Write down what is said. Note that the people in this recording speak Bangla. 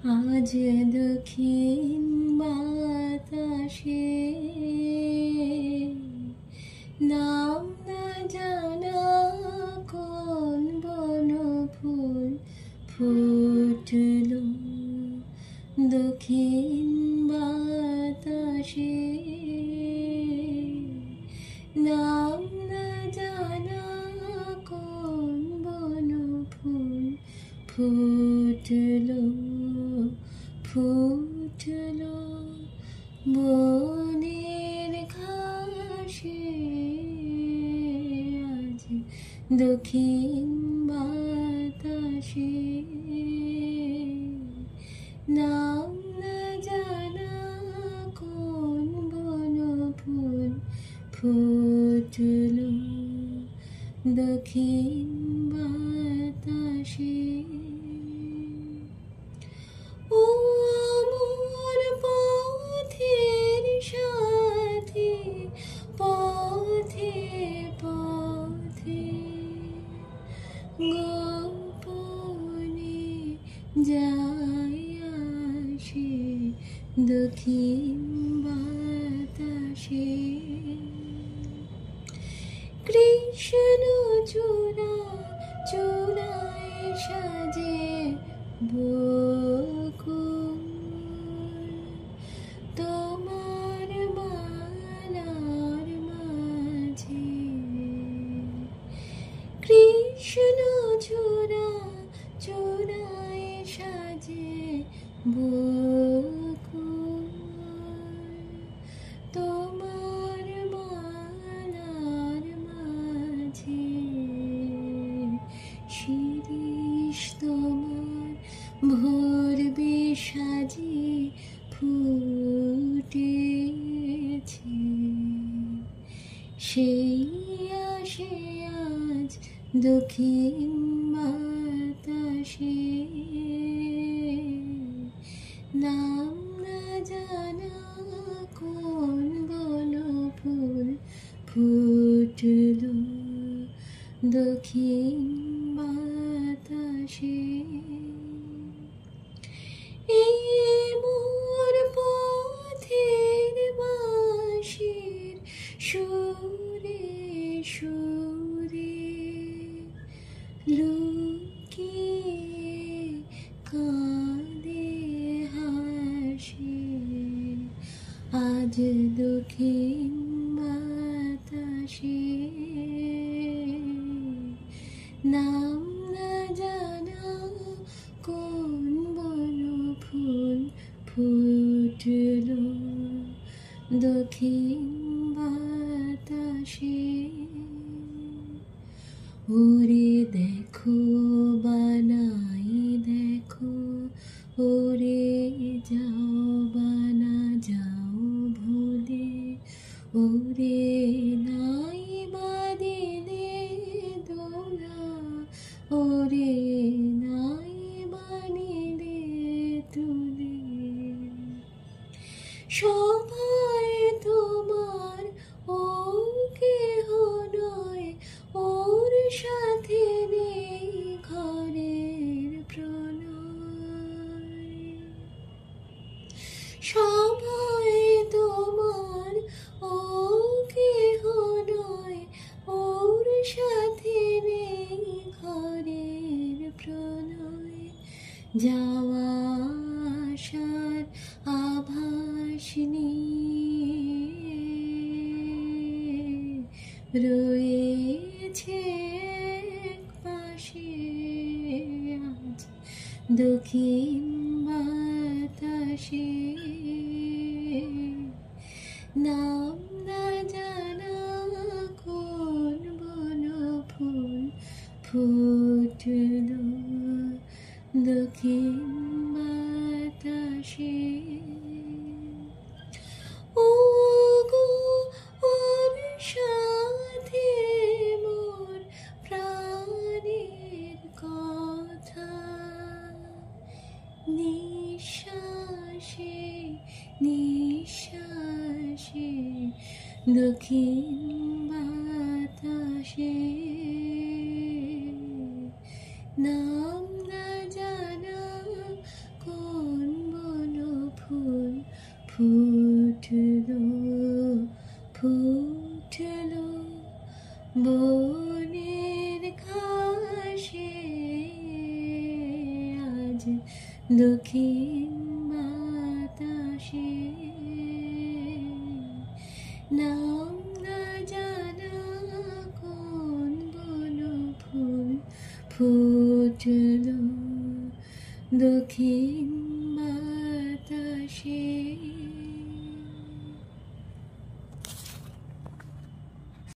আজ দক্ষিণ বাতাসে নাম না জানা কোন বনফুল ফুটলো। দক্ষিণ বাতাসে নাম না জানা কোন বনফুল ফুটলো। ফুটলো বনের ঘাসে আজ দক্ষিণ বাতাসে নাম না জানা কোন বনফুল ফুটলো। দক্ষিণ বাতাসে ও আমার পথের সাথী, পথে পথে গোপনে যায় আসে দক্ষিণ বাতাসে। কৃষ্ণ চূড়া চূড়ায় সাজে বকুল, তোমার মালার মাঝে। কৃষ্ণ চূড়া চূড়ায় সাজে বকুল, তোমার মালার মাঝে। শিরিষ তোমার ভরবে সাজে ফুটেছে, সেই আসে আজ দক্ষিণ বাতাসে। নাম না জানা কোন বনফুল ফুটলো। দক্ষিণ বাতাসে এই মোর পথের বাঁশির সুরে সুরে লুকিয়ে কাঁদে হাসে আজ দক্ষিণ বাতাসে। নাম না জানা কোন বনফুল ফুটলো। দক্ষিণ বাতাসে ওরে দেখো বানাই দেখো, ওরে যাও বানা যাও ভুলে, ওরে নাই বাদিলে দোলা, ওরে নাই বানিলে তুলে। সবাই তোমার ও কেহ নয়, ওর সাথে নেই ঘরের প্রণয়। সবাই তোমার ও কেহ নয়, ওর সাথে নেই ঘরের প্রণয়। যাওয়া আসার আভাস নিয়ে রয়েছে পাশে আজ দক্ষিণ বাতাসে। নাম না জানা কোন বনফুল ফুটলো। দক্ষিণ বাতাসে ও গো ওর সাথে মোর প্রাণের কথা, নিঃশ্বাসে নিঃশ্বাসে দক্ষিণ বাতাসে। নাম না জানা কোন ফুটলো ফুটলো বনের ঘাসে আজ দক্ষিণ বাতাসে নাম না জানা কোন বনো ফুল ফুটলো দক্ষিণ বাতাসে।